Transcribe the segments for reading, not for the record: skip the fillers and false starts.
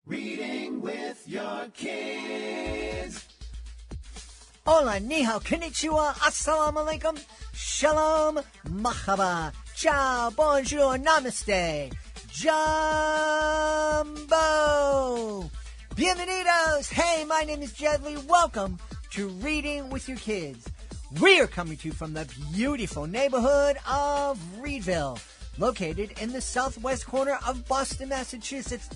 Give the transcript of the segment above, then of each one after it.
Reading with your kids. Hola, ni hao, konnichiwa, assalamu alaikum, shalom, mahaba, ciao, bonjour, namaste, jumbo. Bienvenidos. Hey, my name is Jedley. Welcome to Reading with Your Kids. We are coming to you from the beautiful neighborhood of Reedville, located in the southwest corner of Boston, Massachusetts.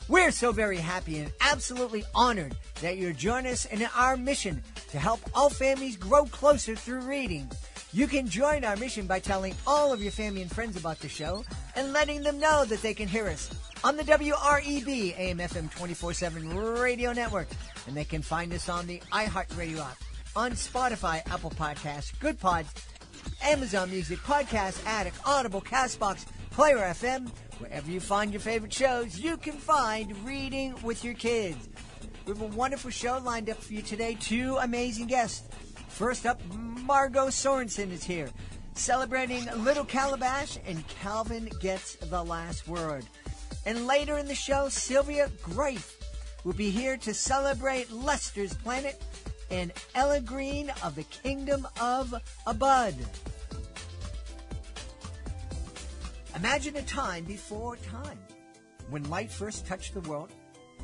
We're so very happy and absolutely honored that you're joining us in our mission to help all families grow closer through reading. You can join our mission by telling all of your family and friends about the show and letting them know that they can hear us on the WREB AM/FM 24/7 radio network. And they can find us on the iHeartRadio app, on Spotify, Apple Podcasts, Good Pods, Amazon Music, Podcast Addict, Audible, CastBox, Player FM. Wherever you find your favorite shows, you can find Reading with Your Kids. We have a wonderful show lined up for you today. Two amazing guests. First up, Margo Sorenson is here, celebrating Little Calabash and Calvin Gets the Last Word. And later in the show, Sylvia Greif will be here to celebrate Lester's Planet and Ela Green of the Kingdom of a Bud. Imagine a time before time, when light first touched the world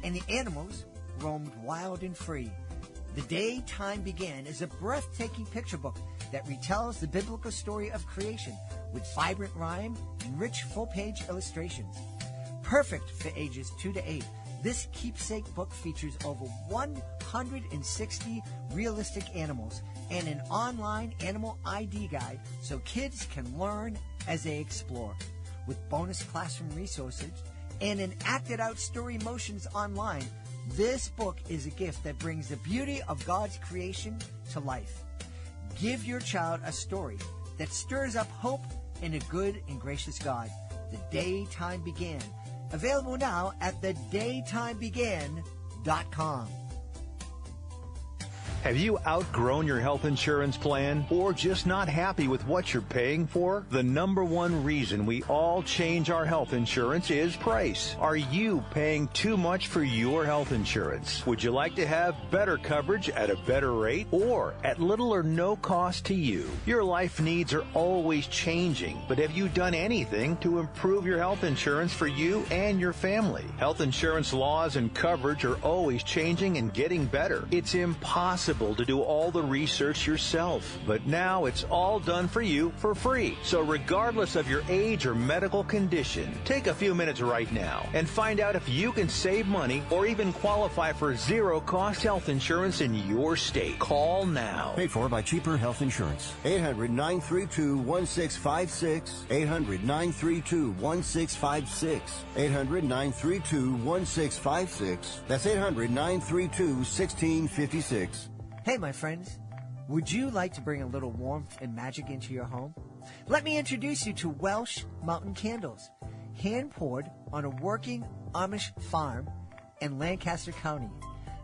and the animals roamed wild and free. The Day Time Began is a breathtaking picture book that retells the biblical story of creation with vibrant rhyme and rich full-page illustrations. Perfect for ages 2 to 8, this keepsake book features over 160 realistic animals and an online animal ID guide so kids can learn as they explore. With bonus classroom resources and an acted-out story motions online, this book is a gift that brings the beauty of God's creation to life. Give your child a story that stirs up hope in a good and gracious God. The Day Time Began. Available now at thedaytimebegan.com. Have you outgrown your health insurance plan or just not happy with what you're paying for? The number one reason we all change our health insurance is price. Are you paying too much for your health insurance? Would you like to have better coverage at a better rate or at little or no cost to you? Your life needs are always changing, but have you done anything to improve your health insurance for you and your family? Health insurance laws and coverage are always changing and getting better. It's impossible to do all the research yourself, but now it's all done for you for free. So regardless of your age or medical condition, take a few minutes right now and find out if you can save money or even qualify for zero-cost health insurance in your state. Call now. Paid for by Cheaper Health Insurance. 800-932-1656. 800-932-1656. 800-932-1656. That's 800-932-1656. Hey, my friends, would you like to bring a little warmth and magic into your home? Let me introduce you to Welsh Mountain Candles, hand-poured on a working Amish farm in Lancaster County.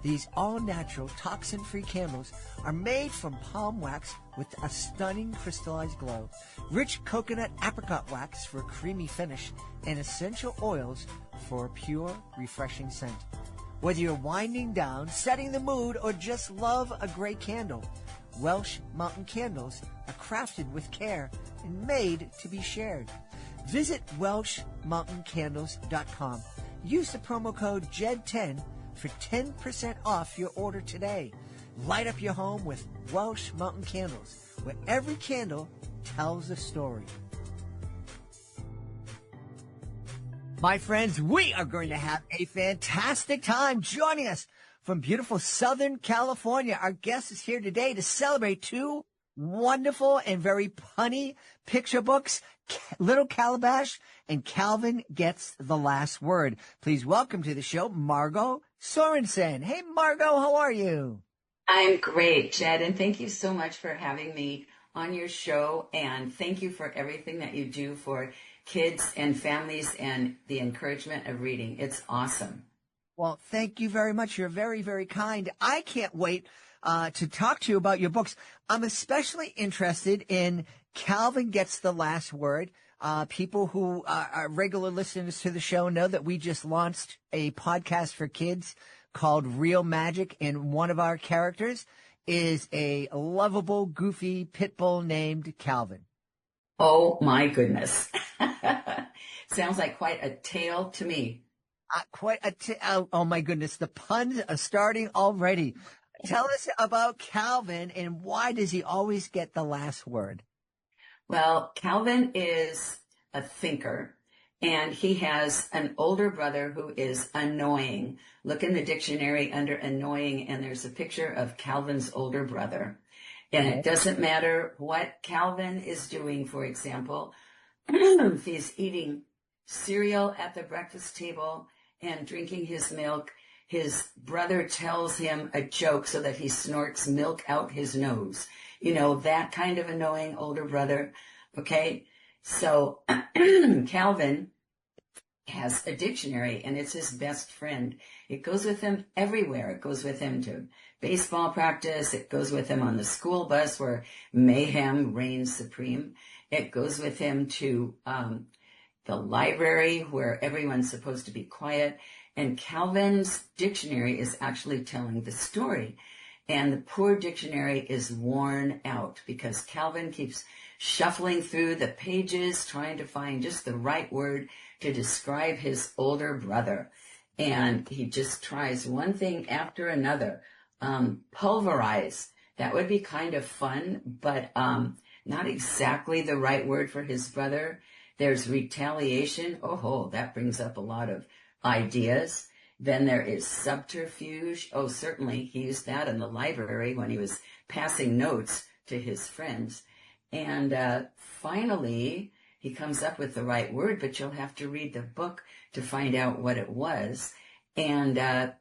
These all-natural, toxin-free candles are made from palm wax with a stunning crystallized glow, rich coconut apricot wax for a creamy finish, and essential oils for a pure, refreshing scent. Whether you're winding down, setting the mood, or just love a great candle, Welsh Mountain Candles are crafted with care and made to be shared. Visit WelshMountainCandles.com. Use the promo code JED10 for 10% off your order today. Light up your home with Welsh Mountain Candles, where every candle tells a story. My friends, we are going to have a fantastic time. Joining us from beautiful Southern California, our guest is here today to celebrate two wonderful and very punny picture books, Little Calabash and Calvin Gets the Last Word. Please welcome to the show, Margo Sorenson. Hey, Margo, how are you? I'm great, Jed, and thank you so much for having me on your show, and thank you for everything that you do for kids and families and the encouragement of reading. It's awesome. Well, thank you very much. You're very, very kind. I can't wait to talk to you about your books. I'm especially interested in Calvin Gets the Last Word. People who are regular listeners to the show know that we just launched a podcast for kids called Real Magic, and one of our characters is a lovable, goofy pit bull named Calvin. Oh, my goodness. Sounds like quite a tale to me. Oh, my goodness. The puns are starting already. Tell us about Calvin, and why does he always get the last word? Well, Calvin is a thinker, and he has an older brother who is annoying. Look in the dictionary under annoying, and there's a picture of Calvin's older brother. And it doesn't matter what Calvin is doing, for example, if he's eating cereal at the breakfast table and drinking his milk, his brother tells him a joke so that he snorts milk out his nose. You know, that kind of annoying older brother. Okay. So Calvin has a dictionary, and it's his best friend. It goes with him everywhere. It goes with him to baseball practice. It goes with him on the school bus where mayhem reigns supreme. It goes with him to the library where everyone's supposed to be quiet. And Calvin's dictionary is actually telling the story. And the poor dictionary is worn out because Calvin keeps shuffling through the pages, trying to find just the right word to describe his older brother. And he just tries one thing after another. Pulverize. That would be kind of fun, but not exactly the right word for his brother. There's retaliation. Oh, that brings up a lot of ideas. Then there is subterfuge. Oh, certainly he used that in the library when he was passing notes to his friends. And finally, he comes up with the right word, but you'll have to read the book to find out what it was. And the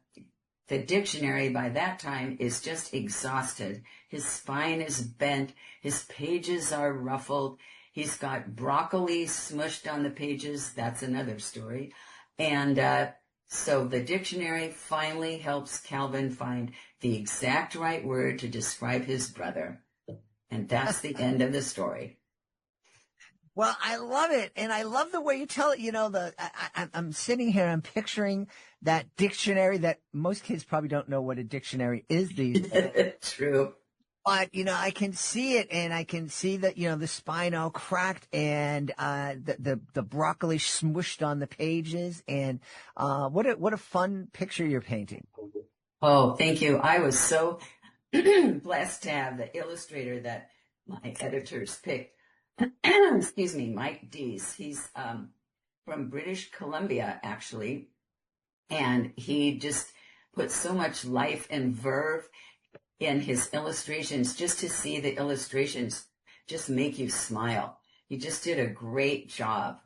dictionary by that time is just exhausted. His spine is bent. His pages are ruffled. He's got broccoli smushed on the pages. That's another story. And so the dictionary finally helps Calvin find the exact right word to describe his brother. And that's the end of the story. Well, I love it. And I love the way you tell it. You know, I'm sitting here, I'm picturing that dictionary that most kids probably don't know what a dictionary is these days. True. But, you know, I can see it, and I can see that, you know, the spine all cracked and the broccoli smushed on the pages. And what a fun picture you're painting. Oh, thank you. I was so blessed to have the illustrator that my editors picked. Excuse me, Mike Dees. He's from British Columbia, actually. And he just put so much life and verve in his illustrations, just to see the illustrations just make you smile. He just did a great job.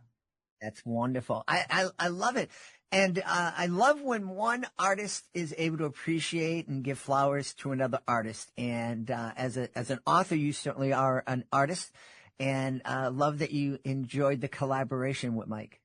That's wonderful. I love it. And I love when one artist is able to appreciate and give flowers to another artist. And as an author, you certainly are an artist. And love that you enjoyed the collaboration with Mike.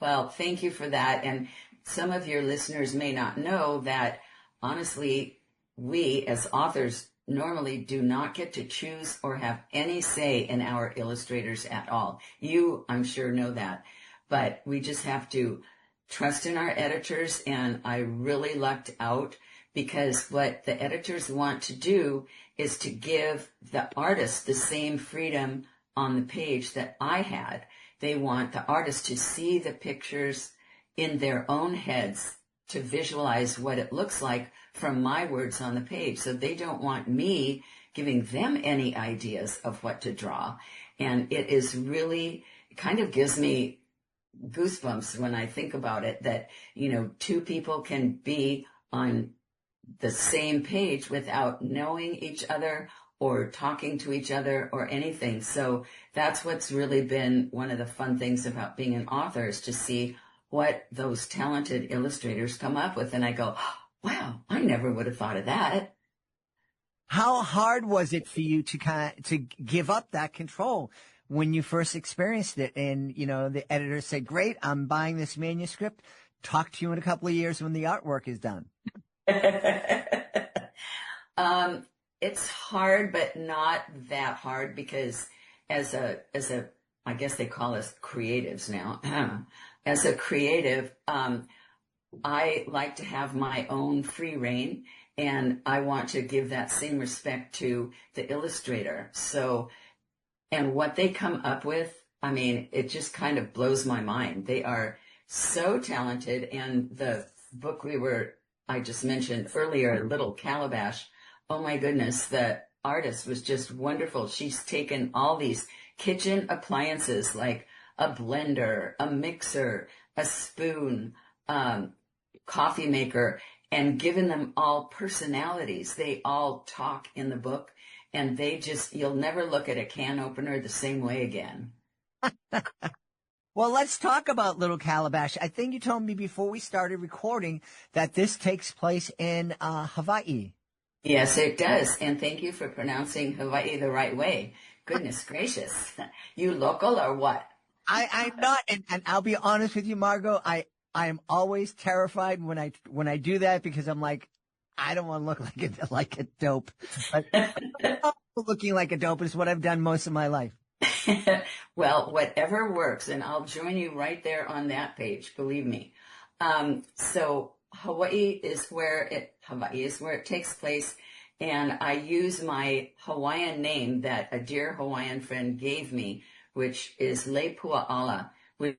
Well, thank you for that. And some of your listeners may not know that, honestly, we as authors normally do not get to choose or have any say in our illustrators at all. You, I'm sure, know that. But we just have to trust in our editors, and I really lucked out because what the editors want to do is to give the artist the same freedom on the page that I had. They want the artist to see the pictures in their own heads, to visualize what it looks like from my words on the page. So they don't want me giving them any ideas of what to draw. And it is really, it kind of gives me goosebumps when I think about it, that, you know, two people can be on the same page without knowing each other or talking to each other or anything. So that's what's really been one of the fun things about being an author, is to see what those talented illustrators come up with. And I go, wow, I never would have thought of that. How hard was it for you to give up that control when you first experienced it? And, you know, the editor said, great, I'm buying this manuscript. Talk to you in a couple of years when the artwork is done. It's hard, but not that hard, because as a I guess they call us creatives now. As a creative, I like to have my own free reign, and I want to give that same respect to the illustrator. So, and what they come up with, I mean, it just kind of blows my mind. They are so talented. And the book I just mentioned earlier, Little Calabash, oh my goodness, the artist was just wonderful. She's taken all these kitchen appliances like a blender, a mixer, a spoon, coffee maker, and given them all personalities. They all talk in the book, and you'll never look at a can opener the same way again. Well, let's talk about Little Calabash. I think you told me before we started recording that this takes place in Hawaii. Yes, it does. And thank you for pronouncing Hawaii the right way. Goodness gracious. You local or what? I'm not, and I'll be honest with you, Margo. I am always terrified when I do that, because I'm like, I don't want to look like a dope. But looking like a dope is what I've done most of my life. Well, whatever works, and I'll join you right there on that page, believe me. So Hawaii is where it takes place, and I use my Hawaiian name that a dear Hawaiian friend gave me, which is Lepua'ala, which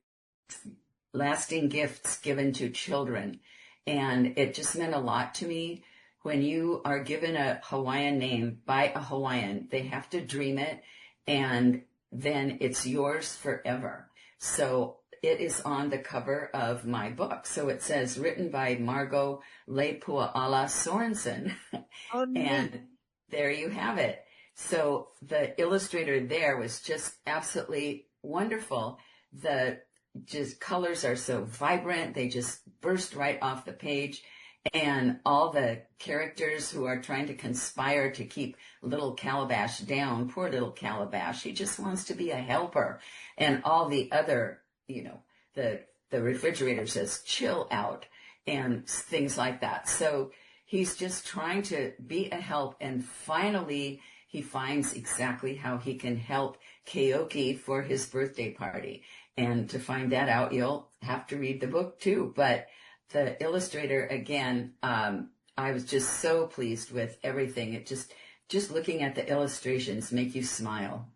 is lasting gifts given to children. And it just meant a lot to me. When you are given a Hawaiian name by a Hawaiian, they have to dream it, and then it's yours forever. So it is on the cover of my book. So it says, written by Margo Lepua'ala Sorenson. Oh, no. And there you have it. So the illustrator there was just absolutely wonderful. The colors are so vibrant. They just burst right off the page. And all the characters who are trying to conspire to keep Little Calabash down, poor Little Calabash, he just wants to be a helper. And all the other, the refrigerator says, chill out, and things like that. So he's just trying to be a help. And finally, he finds exactly how he can help Keoki for his birthday party. And to find that out, you'll have to read the book too. But the illustrator, again, I was just so pleased with everything. It just looking at the illustrations make you smile.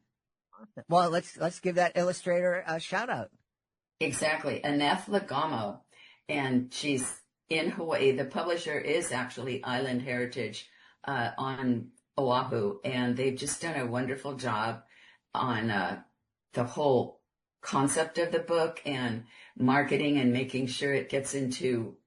Well, let's give that illustrator a shout out. Exactly. Aneth Lagamo, and she's in Hawaii. The publisher is actually Island Heritage on Oahu, and they've just done a wonderful job on the whole concept of the book and marketing and making sure it gets into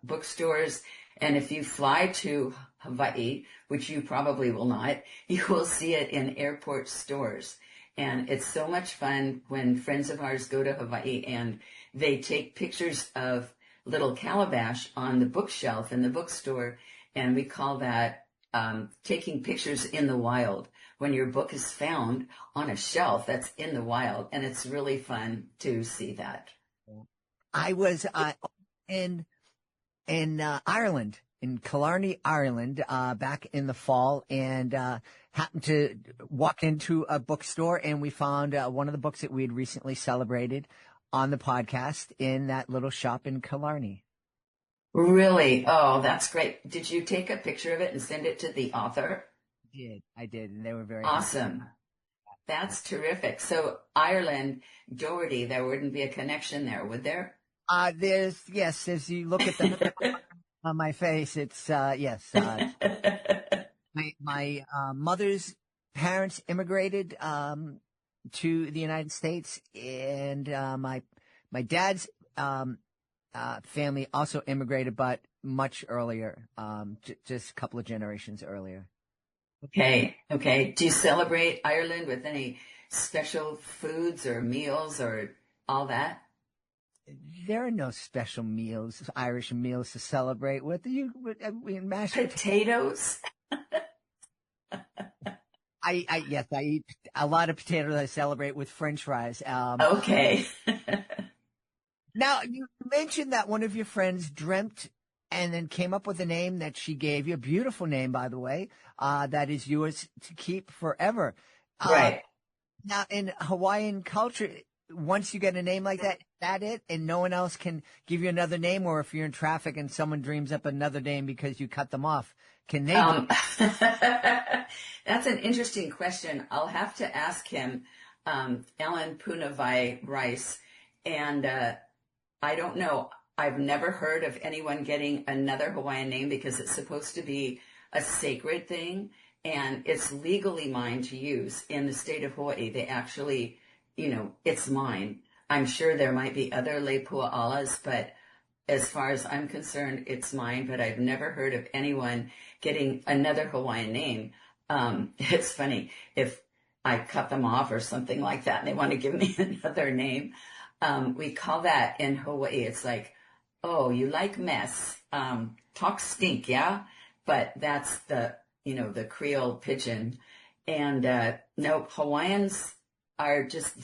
bookstores. And if you fly to Hawaii, which you probably will not, you will see it in airport stores. And it's so much fun when friends of ours go to Hawaii and they take pictures of Little Calabash on the bookshelf in the bookstore. And we call that taking pictures in the wild. When your book is found on a shelf that's in the wild, and it's really fun to see that. I was in Ireland, in Killarney, Ireland, back in the fall, and happened to walk into a bookstore, and we found one of the books that we had recently celebrated on the podcast in that little shop in Killarney. Really? Oh, that's great. Did you take a picture of it and send it to the author? I did, and they were very awesome. Happy. That's terrific. So Ireland, Doherty, there wouldn't be a connection there, would there? Yes, as you look at the on my face, it's yes. My mother's parents immigrated to the United States, and my dad's family also immigrated, but much earlier, just a couple of generations earlier. Okay. Do you celebrate Ireland with any special foods or meals or all that? There are no special meals, Irish meals to celebrate with. Mashed potatoes. Yes, I eat a lot of potatoes. I celebrate with French fries. Okay. Now, you mentioned that one of your friends dreamt and then came up with a name that she gave you, a beautiful name, by the way, that is yours to keep forever. Right. Now, in Hawaiian culture, once you get a name like that it, and no one else can give you another name, or if you're in traffic and someone dreams up another name because you cut them off, can they? That's an interesting question. I'll have to ask him, Ellen Punavai Rice, and I don't know. I've never heard of anyone getting another Hawaiian name because it's supposed to be a sacred thing, and it's legally mine to use in the state of Hawaii. They actually, it's mine. I'm sure there might be other lepua'alas, but as far as I'm concerned, it's mine. But I've never heard of anyone getting another Hawaiian name. It's funny if I cut them off or something like that and they want to give me another name. We call that in Hawaii, it's like, oh, you like mess, talk stink, yeah? But that's the Creole pidgin. And no, Hawaiians are just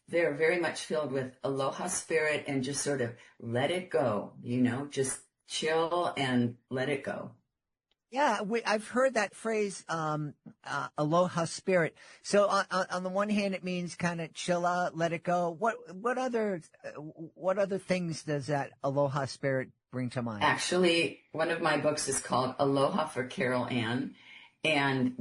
they're very much filled with aloha spirit and just sort of let it go, just chill and let it go. Yeah, I've heard that phrase, aloha spirit. So on the one hand, it means kind of chill out, let it go. What other things does that aloha spirit bring to mind? Actually, one of my books is called Aloha for Carol Ann. And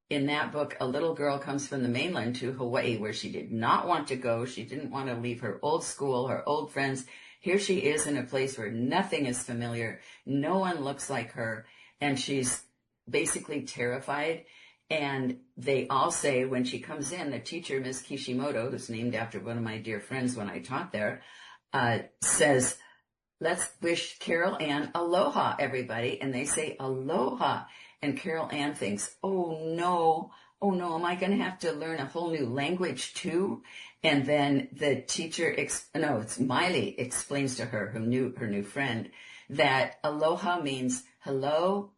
in that book, a little girl comes from the mainland to Hawaii where she did not want to go. She didn't want to leave her old school, her old friends. Here she is in a place where nothing is familiar. No one looks like her. And she's basically terrified. And they all say when she comes in, the teacher, Miss Kishimoto, who's named after one of my dear friends when I taught there, says, let's wish Carol Ann aloha, everybody. And they say aloha. And Carol Ann thinks, oh no, am I going to have to learn a whole new language too? And then the teacher, it's Miley, explains to her new friend, that aloha means hello,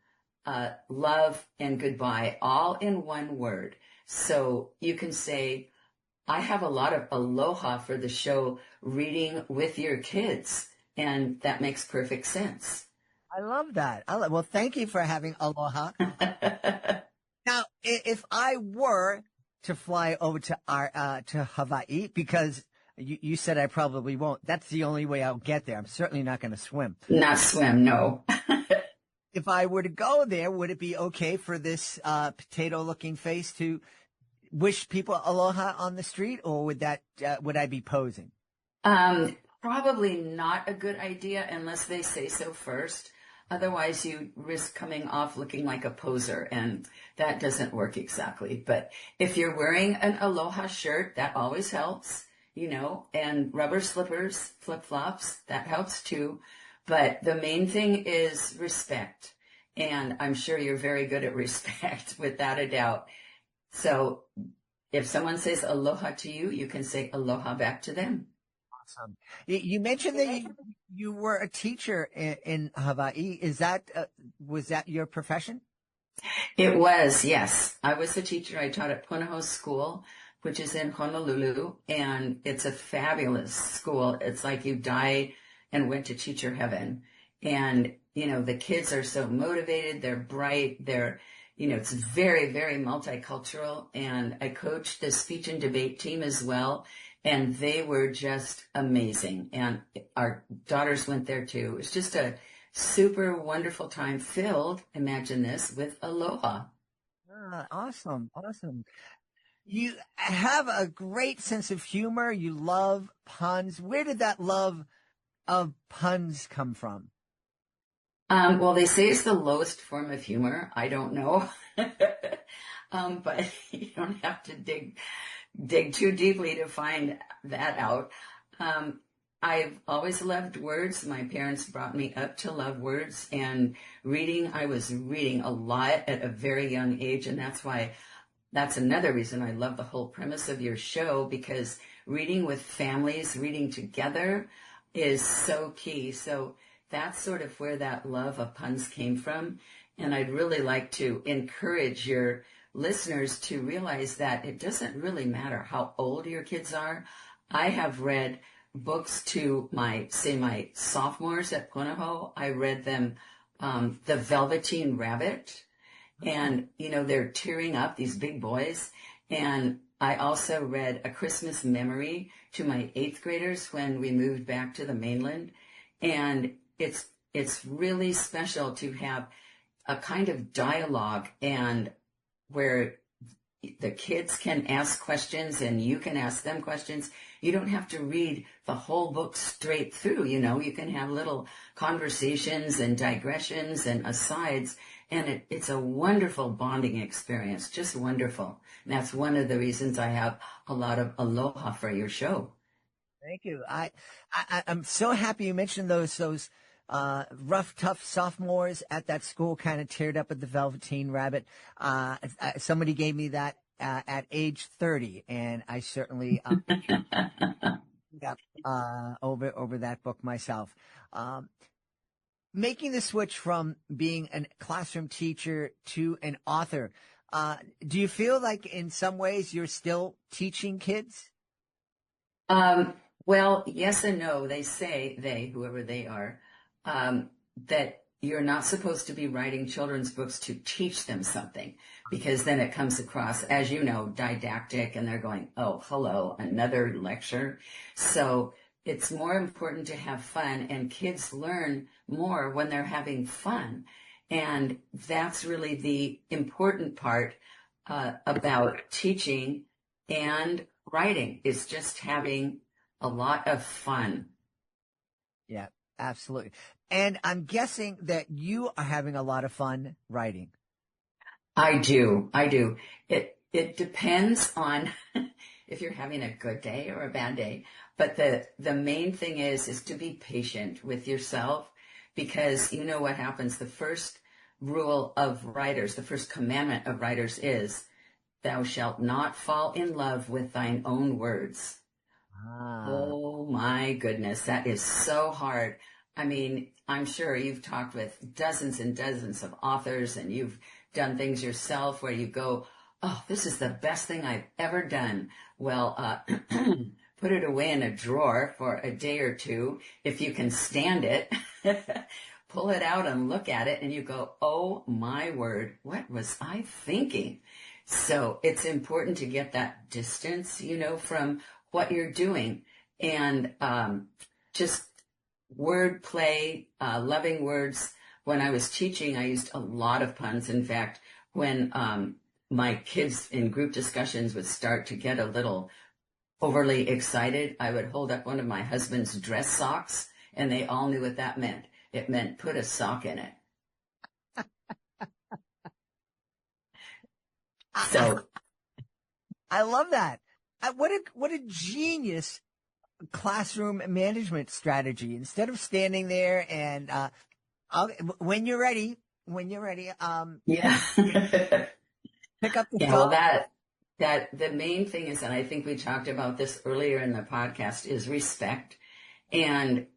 love, and goodbye, all in one word. So you can say, I have a lot of aloha for the show Reading with Your Kids, and that makes perfect sense. I love that. Well, thank you for having aloha. Now, if I were to fly over to Hawaii, because you said I probably won't. That's the only way I'll get there. I'm certainly not going to swim. Not swim, no. If I were to go there, would it be okay for this potato-looking face to wish people aloha on the street, or would I be posing? Probably not a good idea unless they say so first. Otherwise, you risk coming off looking like a poser, and that doesn't work exactly. But if you're wearing an aloha shirt, that always helps, and rubber slippers, flip-flops, that helps too. But the main thing is respect. And I'm sure you're very good at respect, without a doubt. So if someone says aloha to you, you can say aloha back to them. Awesome. You mentioned that you were a teacher in Hawaii. Was that your profession? It was, yes. I was a teacher. I taught at Punahou School, which is in Honolulu, and it's a fabulous school. It's like you died and went to teacher heaven. And, the kids are so motivated. They're bright. It's very, very multicultural. And I coached the speech and debate team as well. And they were just amazing. And our daughters went there too. It was just a super wonderful time filled, imagine this, with aloha. Awesome. You have a great sense of humor. You love puns. Where did that love of puns come from? Well, they say it's the lowest form of humor. I don't know. But you don't have to dig too deeply to find that out. I've always loved words. My parents brought me up to love words, and reading. I was reading a lot at a very young age, and that's another reason I love the whole premise of your show, because reading with families, reading together is so key. So that's sort of where that love of puns came from. And I'd really like to encourage your listeners to realize that it doesn't really matter how old your kids are. I have read books to my sophomores at Punahou. I read them The Velveteen Rabbit, and they're tearing up, these big boys, And I also read A Christmas Memory to my 8th graders when we moved back to the mainland. And it's really special to have a kind of dialogue and where the kids can ask questions and you can ask them questions. You don't have to read the whole book straight through, you know. You can have little conversations and digressions and asides, and it's a wonderful bonding experience, just wonderful. And that's one of the reasons I have a lot of aloha for your show. Thank you. I'm so happy you mentioned those rough, tough sophomores at that school kind of teared up at the Velveteen Rabbit. Somebody gave me that at age 30, and I certainly got over that book myself. Making the switch from being a classroom teacher to an author, do you feel like in some ways you're still teaching kids? Well, yes and no. They say, whoever they are, that you're not supposed to be writing children's books to teach them something, because then it comes across, as you know, didactic, and they're going, oh, hello, another lecture. So it's more important to have fun, and kids learn more when they're having fun. And that's really the important part about teaching and writing, is just having a lot of fun. Yeah, absolutely. And I'm guessing that you are having a lot of fun writing. I do. It depends on if you're having a good day or a bad day. But the main thing is to be patient with yourself, because you know what happens. The first rule of writers, the first commandment of writers is, thou shalt not fall in love with thine own words. Oh my goodness, that is so hard. I mean, I'm sure you've talked with dozens and dozens of authors, and you've done things yourself where you go, oh, this is the best thing I've ever done. Well, put it away in a drawer for a day or two, if you can stand it. Pull it out and look at it, and you go, oh my word, what was I thinking? So it's important to get that distance, you know, from what you're doing, and just word play, loving words. When I was teaching, I used a lot of puns. In fact, when my kids in group discussions would start to get a little overly excited, I would hold up one of my husband's dress socks, and they all knew what that meant. It meant put a sock in it. So I love that. What a genius classroom management strategy. Instead of standing there and when you're ready, yeah. pick up the Yeah, phone. well, that the main thing is, and I think we talked about this earlier in the podcast, is respect. And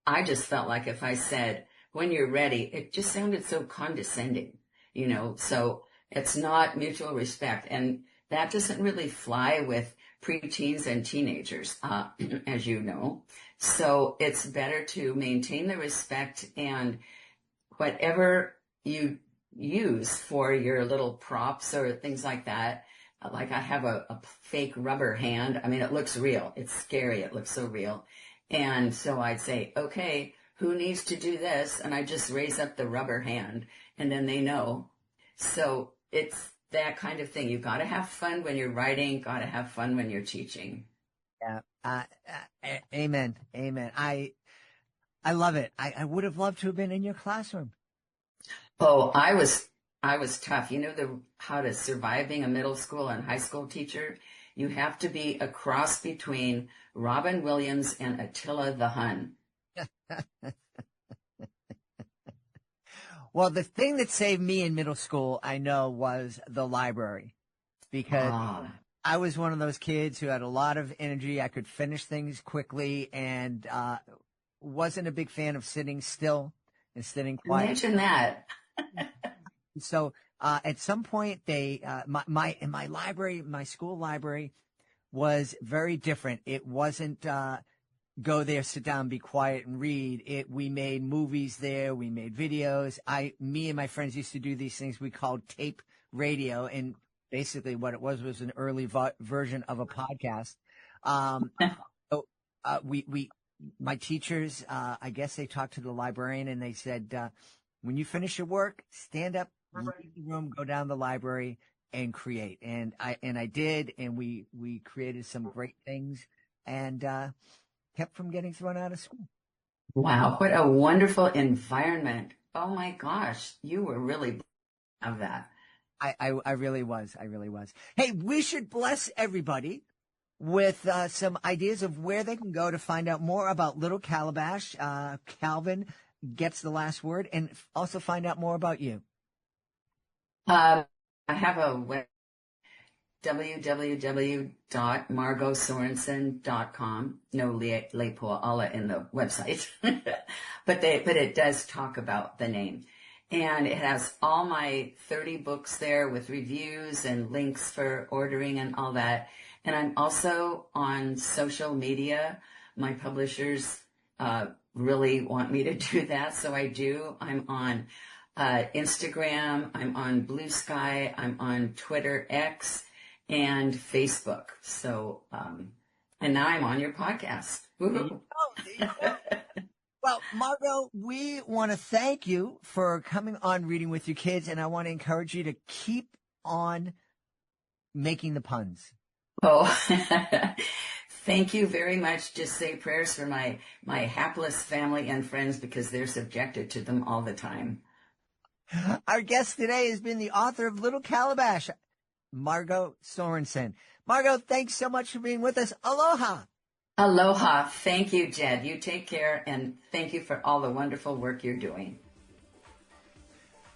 I just felt like if I said, when you're ready, it just sounded so condescending, you know, so it's not mutual respect. And that doesn't really fly with preteens and teenagers, as you know. So it's better to maintain the respect, and whatever you use for your little props or things like that. Like I have a fake rubber hand. I mean, it looks real. It's scary. It looks so real. And so I'd say, okay, who needs to do this? And I just raise up the rubber hand, and then they know. So it's that kind of thing. You've got to have fun when you're writing, got to have fun when you're teaching. Yeah. Amen. I love it. I would have loved to have been in your classroom. Oh, I was tough. You know how to survive being a middle school and high school teacher? You have to be a cross between Robin Williams and Attila the Hun. Well, the thing that saved me in middle school, I know, was the library, because I was one of those kids who had a lot of energy. I could finish things quickly, and wasn't a big fan of sitting still and sitting quiet. Imagine that. So at some point, my library, my school library, was very different. It wasn't go there, sit down, be quiet, and read. We made movies there. We made videos. Me and my friends used to do these things we called tape radio, and basically what it was an early version of a podcast. So, my teachers, I guess they talked to the librarian and they said, when you finish your work, stand up, leave the room, go down to the library and create. And I did, and we created some great things and, kept from getting thrown out of school. Wow, what a wonderful environment. Oh my gosh, you were really of that. I really was. I really was. Hey, we should bless everybody with some ideas of where they can go to find out more about Little Calabash. Calvin gets the last word, and also find out more about you. I have a web, www.margosorenson.com. No Lepoala in the website, but it does talk about the name. And it has all my 30 books there with reviews and links for ordering and all that. And I'm also on social media. My publishers really want me to do that, so I do. I'm on Instagram, I'm on Blue Sky, I'm on Twitter X, and Facebook. So, and now I'm on your podcast. Woo-hoo. Well, Margo, we want to thank you for coming on Reading with Your Kids, and I want to encourage you to keep on making the puns. Oh, thank you very much. Just say prayers for my hapless family and friends because they're subjected to them all the time. Our guest today has been the author of Little Calabash, Margo Sorenson. Margo, thanks so much for being with us. Aloha. Aloha. Thank you, Jed. You take care, and thank you for all the wonderful work you're doing.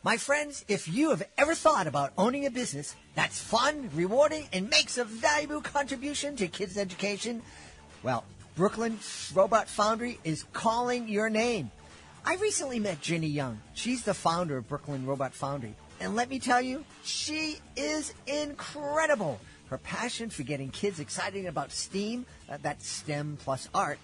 My friends, if you have ever thought about owning a business that's fun, rewarding, and makes a valuable contribution to kids' education, well, Brooklyn Robot Foundry is calling your name. I recently met Jenny Young. She's the founder of Brooklyn Robot Foundry. And let me tell you, she is incredible. Her passion for getting kids excited about STEAM, that's STEM plus art,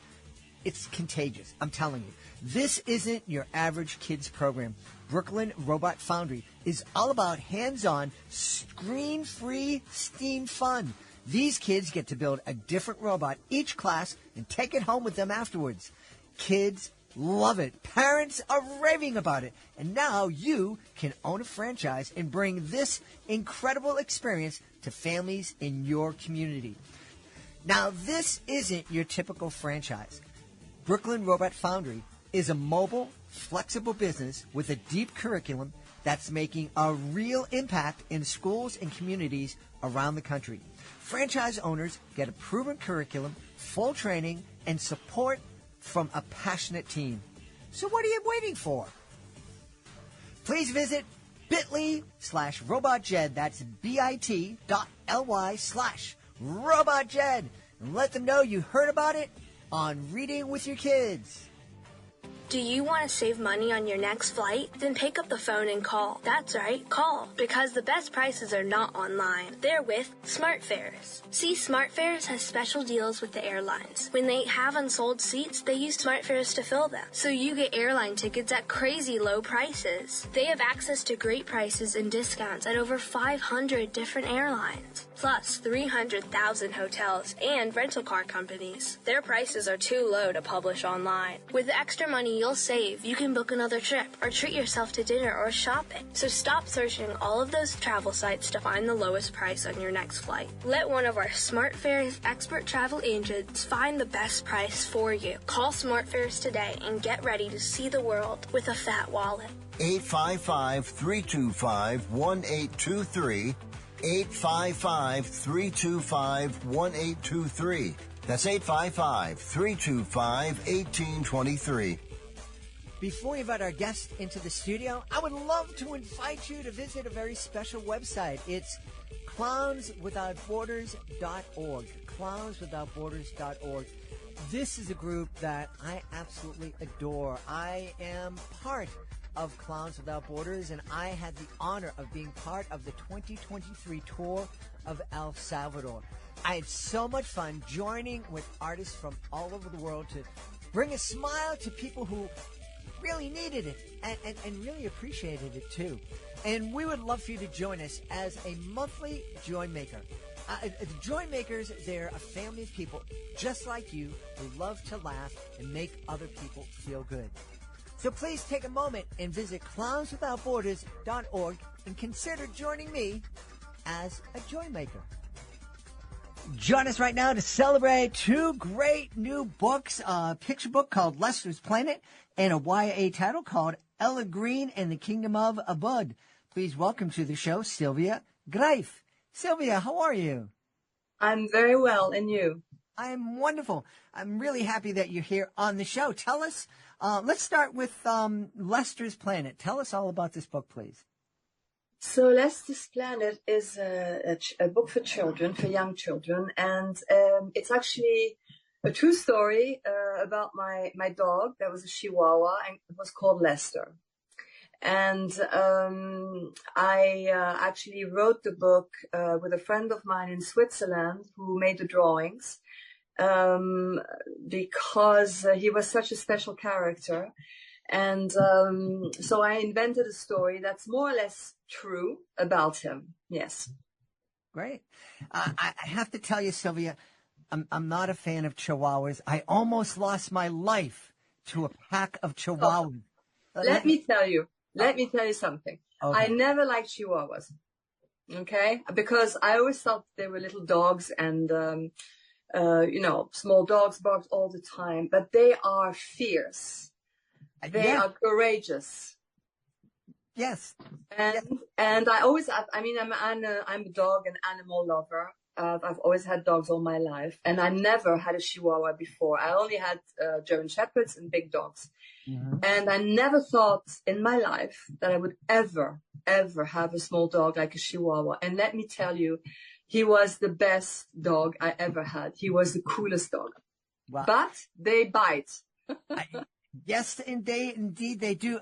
it's contagious. I'm telling you. This isn't your average kids program. Brooklyn Robot Foundry is all about hands-on, screen-free STEAM fun. These kids get to build a different robot each class and take it home with them afterwards. Kids love it. Parents are raving about it. And now you can own a franchise and bring this incredible experience to families in your community. Now, this isn't your typical franchise. Brooklyn Robot Foundry is a mobile, flexible business with a deep curriculum that's making a real impact in schools and communities around the country. Franchise owners get a proven curriculum, full training, and support from a passionate team. So what are you waiting for? Please visit bit.ly/robotjed. That's bit.ly/robotjed. And let them know you heard about it on Reading with Your Kids. Do you want to save money on your next flight? Then pick up the phone and call. That's right, call. Because the best prices are not online. They're with SmartFares. See, SmartFares has special deals with the airlines. When they have unsold seats, they use SmartFares to fill them. So you get airline tickets at crazy low prices. They have access to great prices and discounts at over 500 different airlines. Plus 300,000 hotels and rental car companies. Their prices are too low to publish online. With the extra money you'll save, you can book another trip or treat yourself to dinner or shopping. So stop searching all of those travel sites to find the lowest price on your next flight. Let one of our SmartFares expert travel agents find the best price for you. Call SmartFares today and get ready to see the world with a fat wallet. 855-325-1823. 855-325-1823. That's 855-325-1823. Before we invite our guest into the studio, I would love to invite you to visit a very special website. It's clownswithoutborders.org. Clownswithoutborders.org. This is a group that I absolutely adore. I am part of Clowns Without Borders, and I had the honor of being part of the 2023 tour of El Salvador. I had so much fun joining with artists from all over the world to bring a smile to people who really needed it and really appreciated it too. And we would love for you to join us as a monthly Joy Maker. The Joy Makers, they're a family of people just like you who love to laugh and make other people feel good. So please take a moment and visit clownswithoutborders.org and consider joining me as a Joy Maker. Join us right now to celebrate two great new books, a picture book called Lester's Planet and a YA title called Ela Green and the Kingdom of a Bud. Please welcome to the show, Sylvia Greif. Sylvia, how are you? I'm very well, and you? I'm wonderful. I'm really happy that you're here on the show. Tell us, let's start with Lester's Planet. Tell us all about this book, please. So Lester's Planet is a book for children, for young children, and it's actually a true story about my dog. That was a Chihuahua, and it was called Lester. And I actually wrote the book with a friend of mine in Switzerland who made the drawings because he was such a special character. And so I invented a story that's more or less true about him. Yes. Great. I have to tell you, Sylvia, I'm not a fan of Chihuahuas. I almost lost my life to a pack of Chihuahuas. Let me tell you something. Okay. I never liked Chihuahuas. Okay? Because I always thought they were little dogs and, small dogs barked all the time, but they are fierce. They are courageous. Yes. And I always, I'm a dog and animal lover. I've always had dogs all my life, and I never had a Chihuahua before. I only had German Shepherds and big dogs. Mm-hmm. And I never thought in my life that I would ever have a small dog like a Chihuahua. And let me tell you, he was the best dog I ever had. He was the coolest dog. Wow. But they bite. Yes, indeed they do.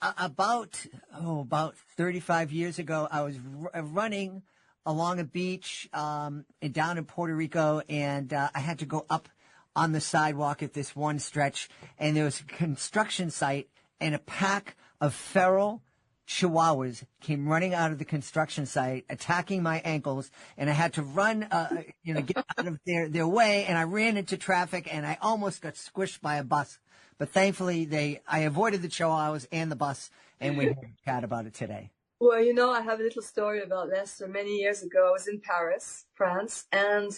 About 35 years ago, I was running along a beach down in Puerto Rico, and I had to go up on the sidewalk at this one stretch, and there was a construction site, and a pack of feral Chihuahuas came running out of the construction site, attacking my ankles, and I had to run, get out of their way, and I ran into traffic, and I almost got squished by a bus. But thankfully, I avoided the Chihuahuas and the bus, and we had a chat about it today. Well, I have a little story about Lester. Many years ago, I was in Paris, France, and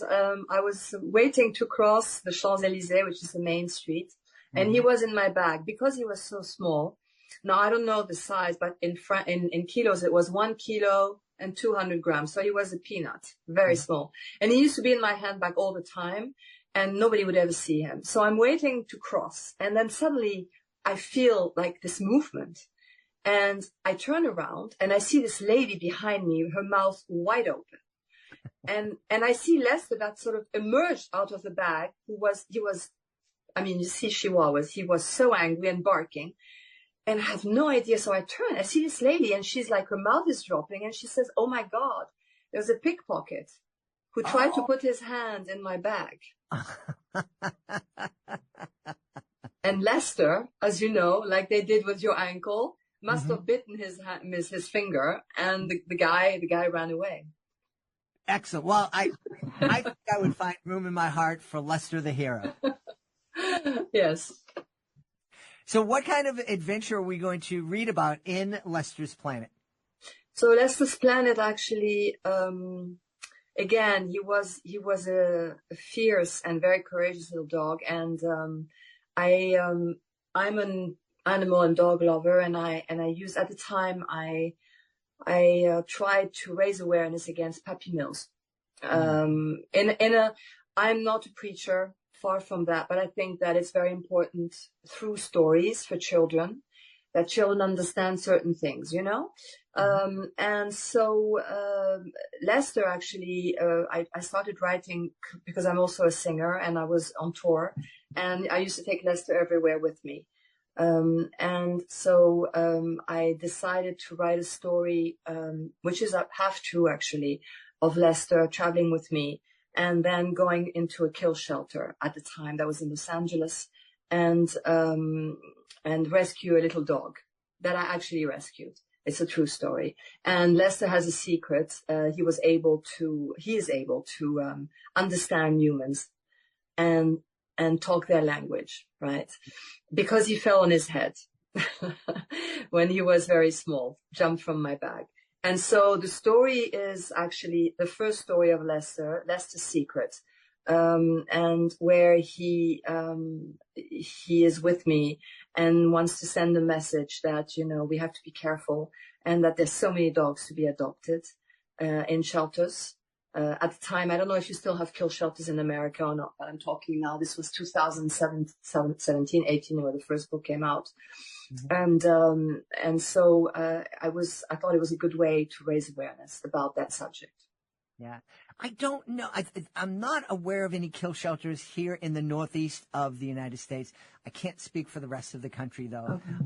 I was waiting to cross the Champs-Élysées, which is the main street, and he was in my bag because he was so small. Now, I don't know the size, but in kilos, it was 1 kilo and 200 grams. So he was a peanut, very small. And he used to be in my handbag all the time, and nobody would ever see him. So I'm waiting to cross, and then suddenly I feel like this movement. And I turn around and I see this lady behind me, her mouth wide open. And I see Lester that sort of emerged out of the bag, you see Chihuahuas, he was so angry and barking. And I have no idea. So I turn, I see this lady and she's like, her mouth is dropping and she says, "Oh my God, there's a pickpocket who tried to put his hand in my bag." And Lester, as you know, like they did with your ankle, must have bitten his finger, and the guy ran away. Excellent. Well, I think I would find room in my heart for Lester the hero. Yes. So what kind of adventure are we going to read about in Lester's Planet? So Lester's Planet, actually, again, he was a fierce and very courageous little dog, and I'm an animal and dog lover, and I used at the time I tried to raise awareness against puppy mills. I'm not a preacher, far from that, but I think that it's very important through stories for children that children understand certain things, and so Lester, actually, I started writing because I'm also a singer and I was on tour, and I used to take Lester everywhere with me. And so I decided to write a story, which is half true, actually, of Lester traveling with me and then going into a kill shelter at the time that was in Los Angeles. And and rescue a little dog that I actually rescued. It's a true story. And Lester has a secret. He is able to understand humans and talk their language, right? Because he fell on his head when he was very small, jumped from my bag. And so the story is actually the first story of Lester's secret, and where he is with me and wants to send a message that, you know, we have to be careful and that there's so many dogs to be adopted in shelters. At the time, I don't know if you still have kill shelters in America or not, but I'm talking now, this was 2017, 18, where the first book came out. Mm-hmm. And so I thought it was a good way to raise awareness about that subject. Yeah. I don't know. I'm not aware of any kill shelters here in the northeast of the United States. I can't speak for the rest of the country, though. Okay.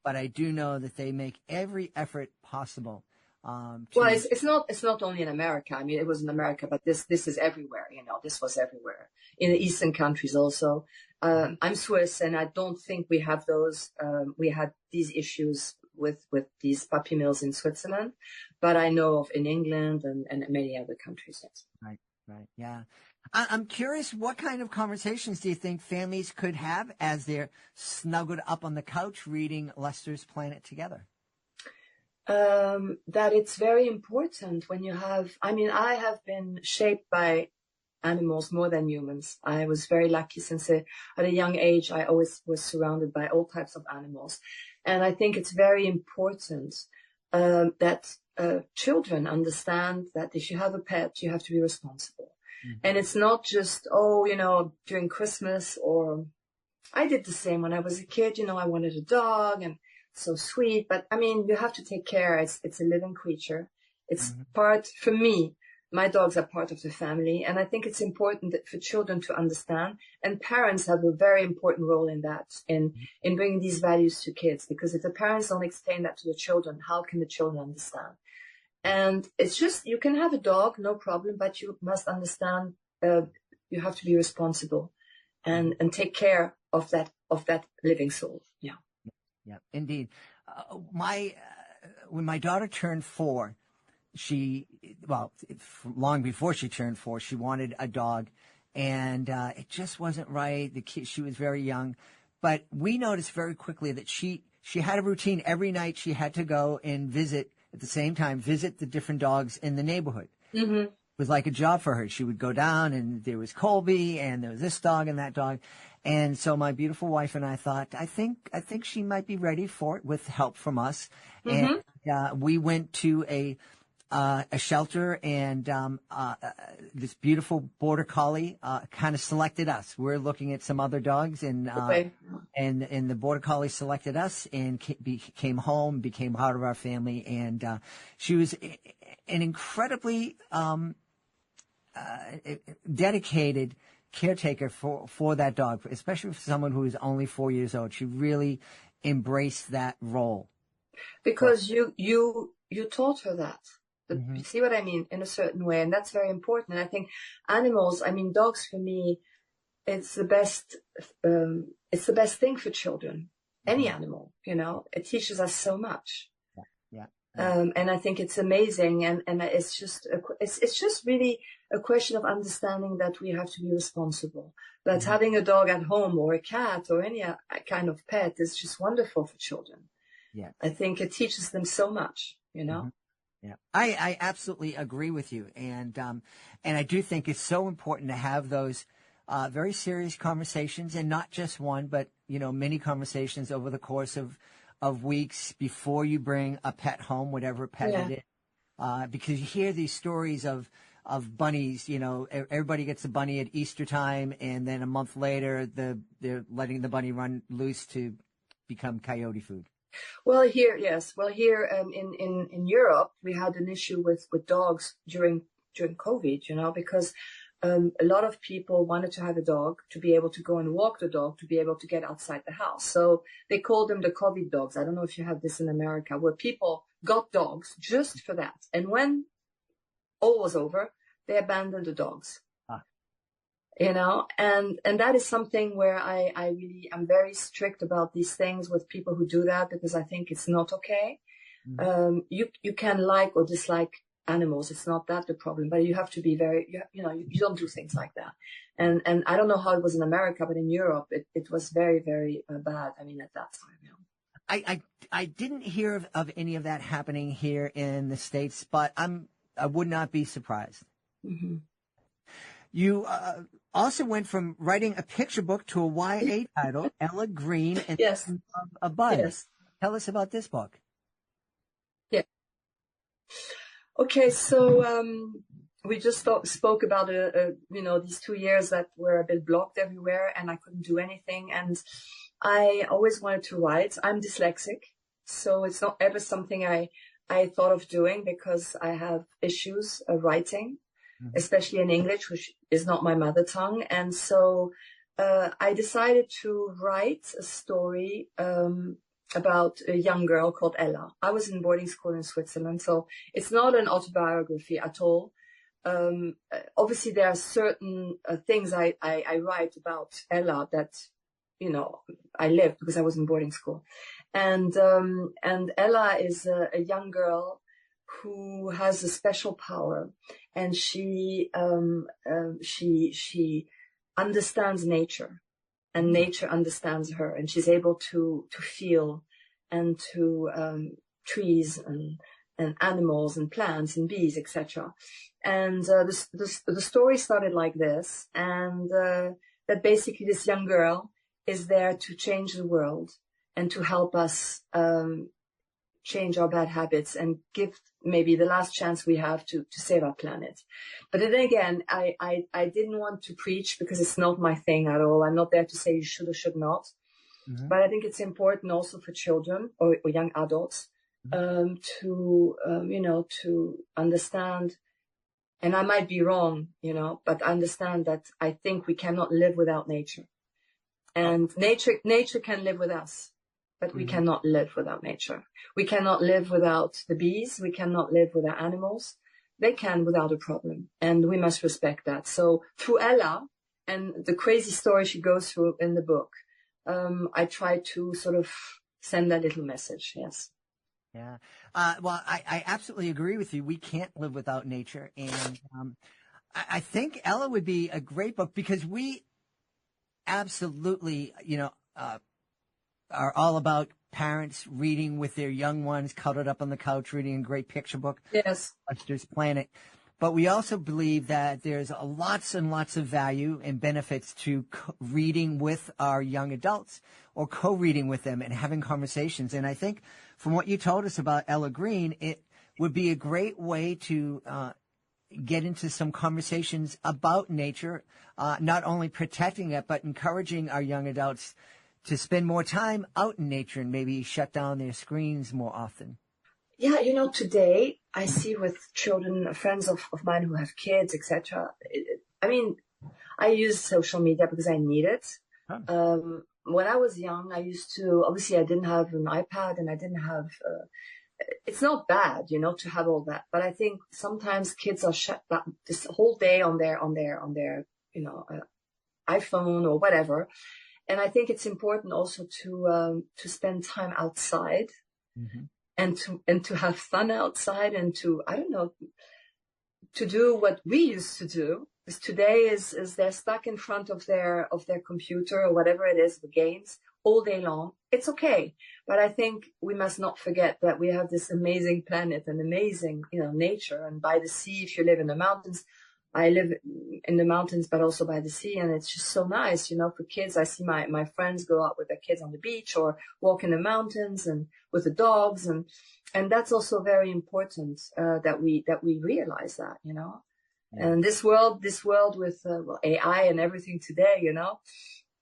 But I do know that they make every effort possible. Well, it's not only in America. I mean, it was in America, but this is everywhere. You know, this was everywhere in the Eastern countries also. I'm Swiss, and I don't think we have those. We had these issues with these puppy mills in Switzerland, but I know of in England and many other countries. Yes. Right, yeah. I'm curious, what kind of conversations do you think families could have as they're snuggled up on the couch reading Lester's Planet together? That it's very important when you have, I mean, I have been shaped by animals more than humans. I was very lucky since at a young age, I always was surrounded by all types of animals. And I think it's very important that children understand that if you have a pet, you have to be responsible. Mm-hmm. And it's not just, during Christmas, or I did the same when I was a kid, I wanted a dog and so sweet, but I mean, you have to take care. It's a living creature. It's part, for me, my dogs are part of the family. And I think it's important that for children to understand, and parents have a very important role in that, in bringing these values to kids, because if the parents don't explain that to the children, how can the children understand? And it's just, you can have a dog, no problem, but you must understand, you have to be responsible and take care of that living soul. Yeah. Yeah, indeed. When my daughter turned 4, long before she turned 4, she wanted a dog, and it just wasn't right. She was very young, but we noticed very quickly that she had a routine every night. She had to go and visit the different dogs in the neighborhood. Mm-hmm. It was like a job for her. She would go down, and there was Colby, and there was this dog and that dog. And so my beautiful wife and I thought, I think she might be ready for it with help from us. Mm-hmm. And we went to a shelter, and this beautiful border collie kind of selected us. We're looking at some other dogs, and the border collie selected us and came home, became part of our family. And she was an incredibly dedicated caretaker for that dog, especially for someone who is only 4 years old. She really embraced that role. Because you taught her that. Mm-hmm. You see what I mean? In a certain way. And that's very important. And I think dogs for me, it's the best thing for children. Any animal, it teaches us so much. Yeah. And I think it's amazing. And it's just really a question of understanding that we have to be responsible. That having a dog at home or a cat or any kind of pet is just wonderful for children. Yeah. I think it teaches them so much, Mm-hmm. Yeah, I absolutely agree with you. And I do think it's so important to have those very serious conversations, and not just one, but, many conversations over the course of weeks before you bring a pet home, whatever pet it is. Because you hear these stories of bunnies, everybody gets a bunny at Easter time, and then a month later they're letting the bunny run loose to become coyote food. Well, here in Europe, we had an issue with dogs during COVID, because a lot of people wanted to have a dog to be able to go and walk the dog, to be able to get outside the house. So they called them the COVID dogs. I don't know if you have this in America, where people got dogs just for that. And when all was over, they abandoned the dogs. you know, and that is something where I'm very strict about these things with people who do that, because I think it's not okay. You can like or dislike animals. It's not that the problem, but you have to be you don't do things like that. And I don't know how it was in America, but in Europe, it was very, very bad. I mean, at that time, you know. I didn't hear of any of that happening here in the States, but I would not be surprised. Mm-hmm. You also went from writing a picture book to a YA title, Ela Green and Yes. a Bud. Yes. Tell us about this book. Yeah. Okay, so we just spoke about these 2 years that were a bit blocked everywhere, and I couldn't do anything. And I always wanted to write. I'm dyslexic, so it's not ever something I thought of doing, because I have issues writing, especially in English, which is not my mother tongue. And so I decided to write a story about a young girl called Ela. I was in boarding school in Switzerland, so it's not an autobiography at all. Obviously, there are certain things I write about Ela that, you know, I lived because I was in boarding school. And Ela is a young girl who has a special power, and she understands nature, and nature understands her, and she's able to feel, and to trees and animals and plants and bees, etc. And the story started like this, and that basically this young girl is there to change the world and to help us change our bad habits and give maybe the last chance we have to save our planet. But then again, I didn't want to preach, because it's not my thing at all. I'm not there to say you should or should not. Mm-hmm. But I think it's important also for children or young adults to understand, and I might be wrong, you know, but understand that I think we cannot live without nature. And nature can live with us, but we cannot live without nature. We cannot live without the bees. We cannot live without animals. They can without a problem, and we must respect that. So through Ela and the crazy story she goes through in the book, I try to sort of send that little message. Yes. Yeah. Well, I absolutely agree with you. We can't live without nature. And I think Ela would be a great book, because we absolutely, are all about parents reading with their young ones, cuddled up on the couch, reading a great picture book. Yes. Buster's Planet. But we also believe that there's lots and lots of value and benefits to reading with our young adults, or co-reading with them and having conversations. And I think from what you told us about Ela Green, it would be a great way to get into some conversations about nature, not only protecting it, but encouraging our young adults to spend more time out in nature and maybe shut down their screens more often. Yeah, you know, today I see with children, friends of mine who have kids, etc. I mean, I use social media because I need it. Huh. When I was young, I used to, obviously I didn't have an iPad, and I didn't have, it's not bad, you know, to have all that. But I think sometimes kids are shut down this whole day on their, iPhone or whatever. And I think it's important also to spend time outside. Mm-hmm. And to have fun outside, and to, I don't know, to do what we used to do. Because today is they're stuck in front of their computer or whatever it is, the games, all day long. It's okay. But I think we must not forget that we have this amazing planet and amazing, nature. And by the sea, if you live in the mountains, I live in the mountains, but also by the sea. And it's just so nice, for kids. I see my friends go out with their kids on the beach or walk in the mountains and with the dogs. And that's also very important, that we realize that, Yeah. And this world with AI and everything today,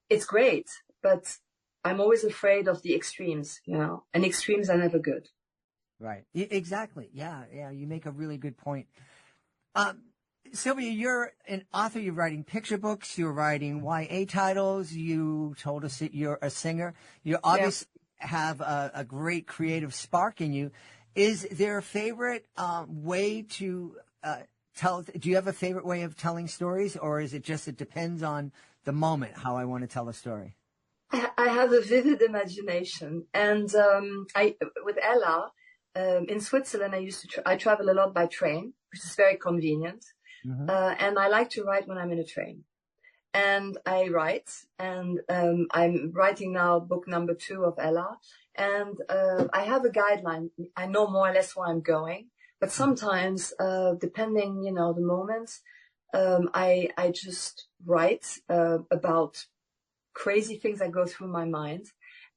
it's great, but I'm always afraid of the extremes, and extremes are never good. Right. Exactly. Yeah. You make a really good point. Sylvia, you're an author. You're writing picture books. You're writing YA titles. You told us that you're a singer. You obviously have a great creative spark in you. Is there a favorite way to do you have a favorite way of telling stories, or is it just, it depends on the moment how I want to tell a story? I have a vivid imagination, and with Ella in Switzerland, I travel a lot by train, which is very convenient, and I like to write when I'm in a train, and I write, and I'm writing now book number 2 of Ella, and I have a guideline. I know more or less where I'm going, but sometimes, depending, the moment, I just write about crazy things that go through my mind,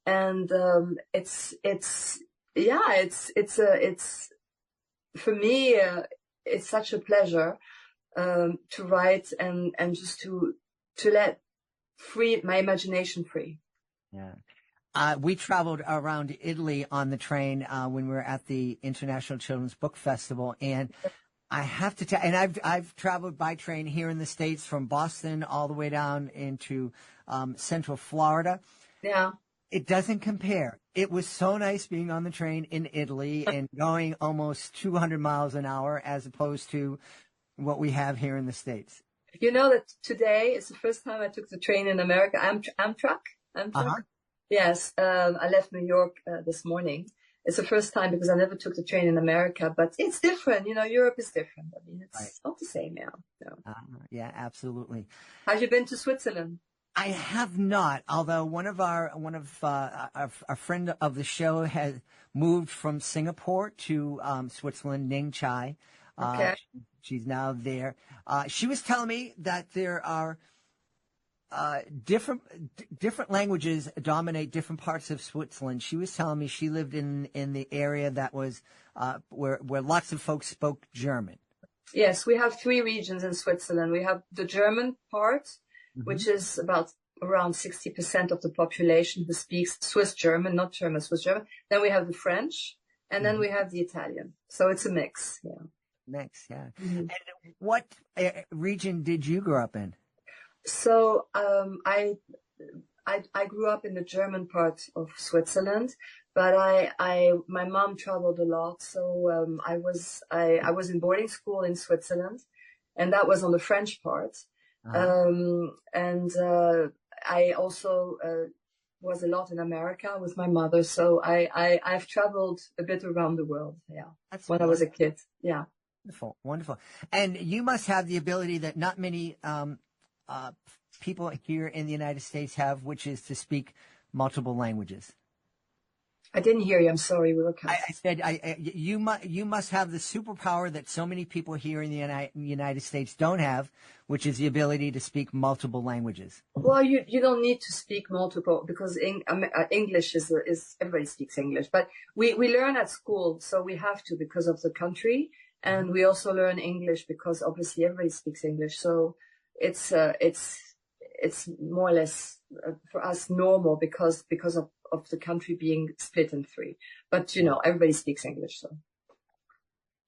and it's for me it's such a pleasure to write and just to let my imagination free. Yeah. We traveled around Italy on the train when we were at the International Children's Book Festival, and I have to tell, and I've traveled by train here in the States from Boston all the way down into Central Florida. Yeah. It doesn't compare. It was so nice being on the train in Italy and going almost 200 miles an hour as opposed to what we have here in the States. You know that today is the first time I took the train in America. Amtrak. Yes. I left New York this morning. It's the first time because I never took the train in America, but it's different. Europe is different. I mean, it's not the same now. No. Yeah, absolutely. Have you been to Switzerland? I have not, although a friend of the show has moved from Singapore to Switzerland, Ning Chai. Okay. She's now there. She was telling me that there are different languages dominate different parts of Switzerland. She was telling me she lived in the area that was where lots of folks spoke German. Yes, we have 3 regions in Switzerland. We have the German part, which is about around 60% of the population who speaks Swiss German, not German, Swiss German. Then we have the French, and then we have the Italian. So it's a mix. Yeah. Mix, yeah. And what region did you grow up in? So I grew up in the German part of Switzerland, but my mom traveled a lot, so I was in boarding school in Switzerland, and that was on the French part. And I also was a lot in America with my mother, so I've traveled a bit around the world. Yeah, that's when I was a kid. Yeah, wonderful. And you must have the ability that not many people here in the United States have, which is to speak multiple languages. I didn't hear you. I'm sorry. We were cut. I said you must have the superpower that so many people here in the United States don't have, which is the ability to speak multiple languages. Well, you don't need to speak multiple because English is everybody speaks English, but we learn at school, so we have to because of the country, and we also learn English because obviously everybody speaks English. So it's more or less for us normal because of the country being split in 3. But, everybody speaks English. So.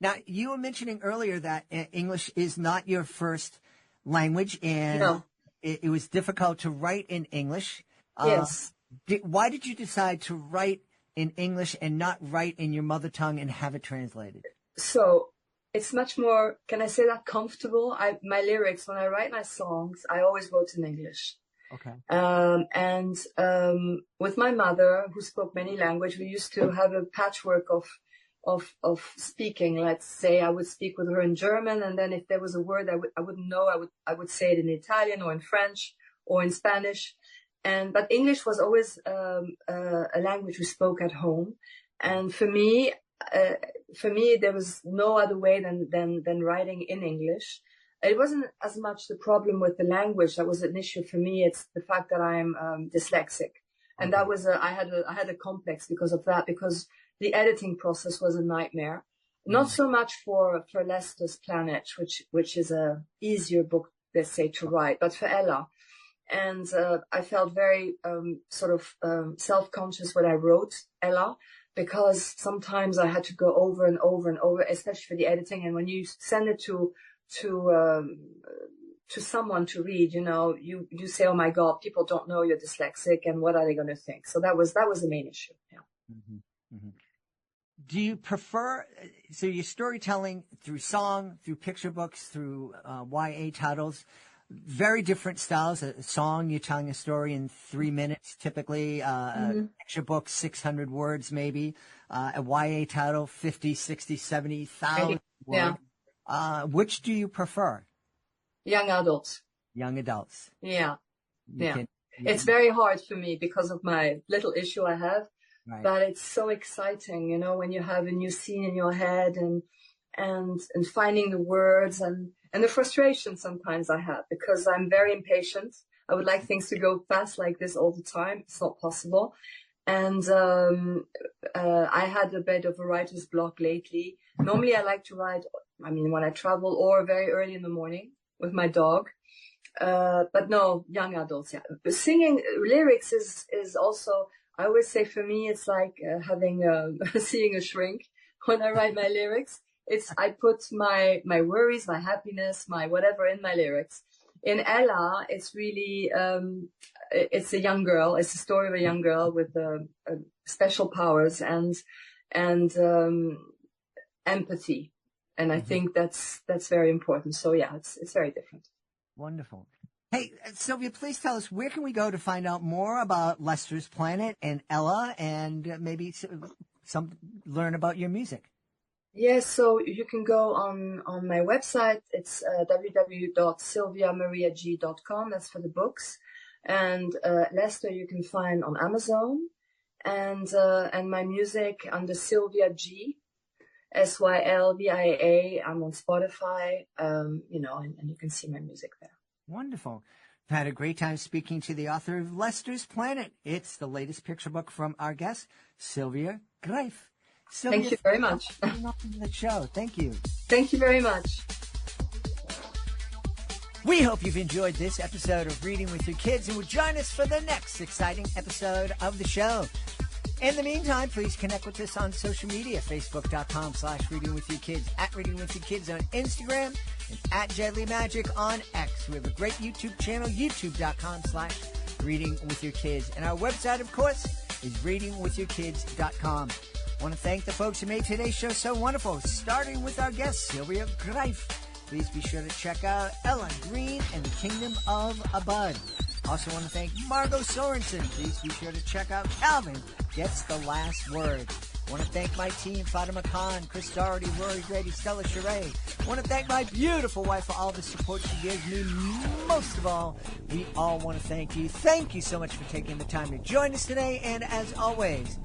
Now, you were mentioning earlier that English is not your first language, and it was difficult to write in English. Yes. Why did you decide to write in English and not write in your mother tongue and have it translated? So it's much more, can I say that, comfortable? My lyrics, when I write my songs, I always wrote in English. Okay. And with my mother, who spoke many languages, we used to have a patchwork of speaking. Let's say I would speak with her in German, and then if there was a word I wouldn't know, I would say it in Italian or in French or in Spanish. But English was always a language we spoke at home. And for me, there was no other way than writing in English. It wasn't as much the problem with the language that was an issue for me. It's the fact that I'm dyslexic, and that was I had a complex because of that, because the editing process was a nightmare. Not so much for Lester's Planet, which is a easier book, let's say, to write, but for Ella. And I felt very self-conscious when I wrote Ella, because sometimes I had to go over and over and over, especially for the editing. And when you send it to someone to read, you say, oh my God, people don't know you're dyslexic, and what are they going to think? So that was the main issue. Yeah. Mm-hmm. Mm-hmm. Do you prefer, so your storytelling through song, through picture books, through YA titles, very different styles. A song, you're telling a story in 3 minutes, typically. A picture book, 600 words, maybe. A YA title, 50, 60, 70,000 words. Yeah. Which do you prefer? Young adults. Young adults. Yeah. You It's very hard for me because of my little issue I have. Right. But it's so exciting, you know, when you have a new scene in your head and finding the words and the frustration sometimes I have because I'm very impatient. I would like things to go fast like this all the time. It's not possible. And I had a bit of a writer's block lately. Normally I like to write, when I travel or very early in the morning with my dog. But no, young adults, yeah. But singing lyrics is also, I always say for me, it's like seeing a shrink when I write my lyrics. I put my worries, my happiness, my whatever in my lyrics. In Ela, it's really, it's a young girl. It's a story of a young girl with special powers and empathy. And I think that's very important. So yeah, it's very different. Wonderful. Hey, Sylvia, please tell us, where can we go to find out more about Lester's Planet and Ela and maybe learn about your music? Yes, so you can go on my website. It's www.sylviamariag.com. That's for the books. And Lester you can find on Amazon. And my music under Sylvia G. SYLVIA. I'm on Spotify, and you can see my music there. Wonderful. I've had a great time speaking to the author of Lester's Planet. It's the latest picture book from our guest, Sylvia Greif. Sylvia, thank you very much. The show. Thank you. Thank you very much. We hope you've enjoyed this episode of Reading with Your Kids and will join us for the next exciting episode of the show. In the meantime, please connect with us on social media, facebook.com/readingwithyourkids, @readingwithyourkids on Instagram, and @JeadlyMagic on X. We have a great YouTube channel, youtube.com/readingwithyourkids. And our website, of course, is readingwithyourkids.com. I want to thank the folks who made today's show so wonderful, starting with our guest, Sylvia Greif. Please be sure to check out Ela Green and the Kingdom of a Bud. Also want to thank Margo Sorenson. Please be sure to check out Calvin Gets the Last Word. I want to thank my team, Fatima Khan, Chris Doherty, Rory Grady, Stella Charest. I want to thank my beautiful wife for all the support she gives me. Most of all, we all want to thank you. Thank you so much for taking the time to join us today. And as always,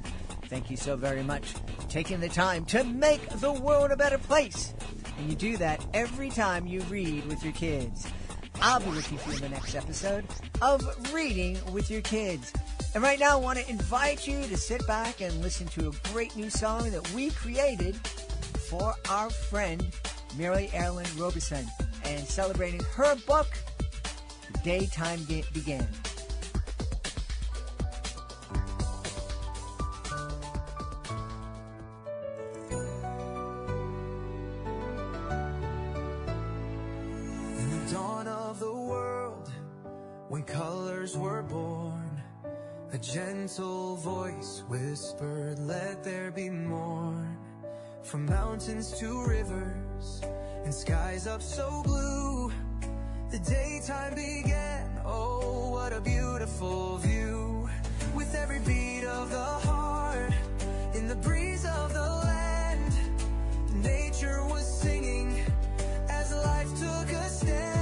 thank you so very much for taking the time to make the world a better place. And you do that every time you read with your kids. I'll be with you for the next episode of Reading with Your Kids. And right now, I want to invite you to sit back and listen to a great new song that we created for our friend, Mary Ellen Robeson, and celebrating her book, The Daytime Began. When colors were born, a gentle voice whispered, let there be more. From mountains to rivers and skies up so blue, the daytime began. Oh, what a beautiful view. With every beat of the heart, in the breeze of the land, nature was singing as life took a stand.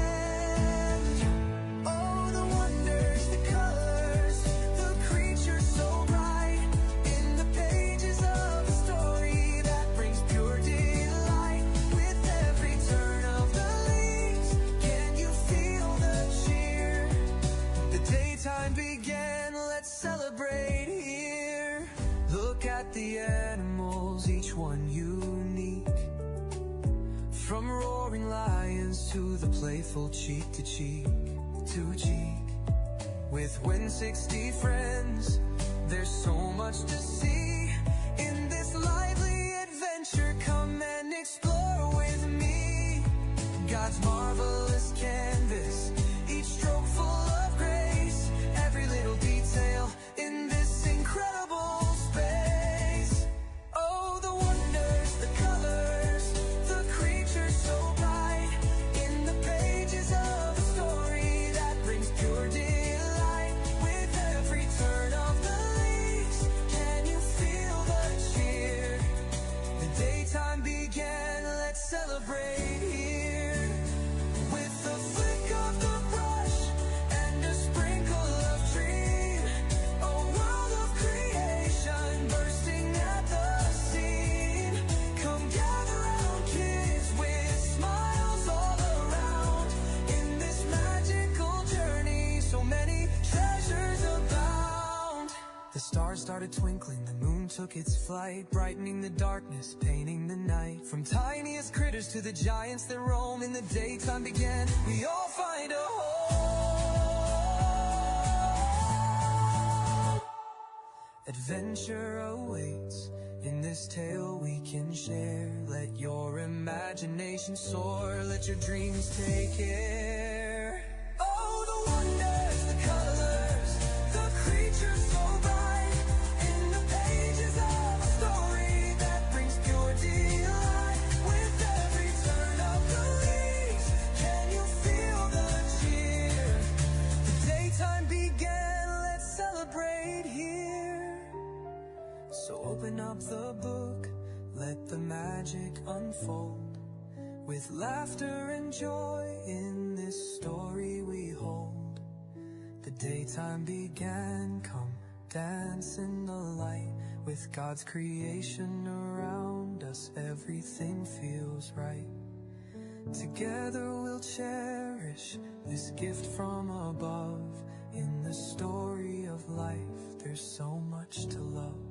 Celebrate here. Look at the animals, each one unique. From roaring lions to the playful cheek to cheek to cheek. With 60 friends, there's so much to see. In this lively adventure, come and explore with me. God's marvelous canvas, each stroke full of grace. Every little detail in this incredible space. Oh, the started twinkling, the moon took its flight, brightening the darkness, painting the night. From tiniest critters to the giants that roam in the daytime began. We all find a home. Adventure awaits. In this tale we can share. Let your imagination soar. Let your dreams take air. Oh, the wonders, the colors, the creatures so bright. In the pages of a story that brings pure delight. With every turn of the leaves, can you feel the cheer? The daytime began, let's celebrate here. So open up the book, let the magic unfold. With laughter and joy in this story we hold. The daytime began, come dance in the light. With God's creation around us, everything feels right. Together we'll cherish this gift from above. In the story of life, there's so much to love.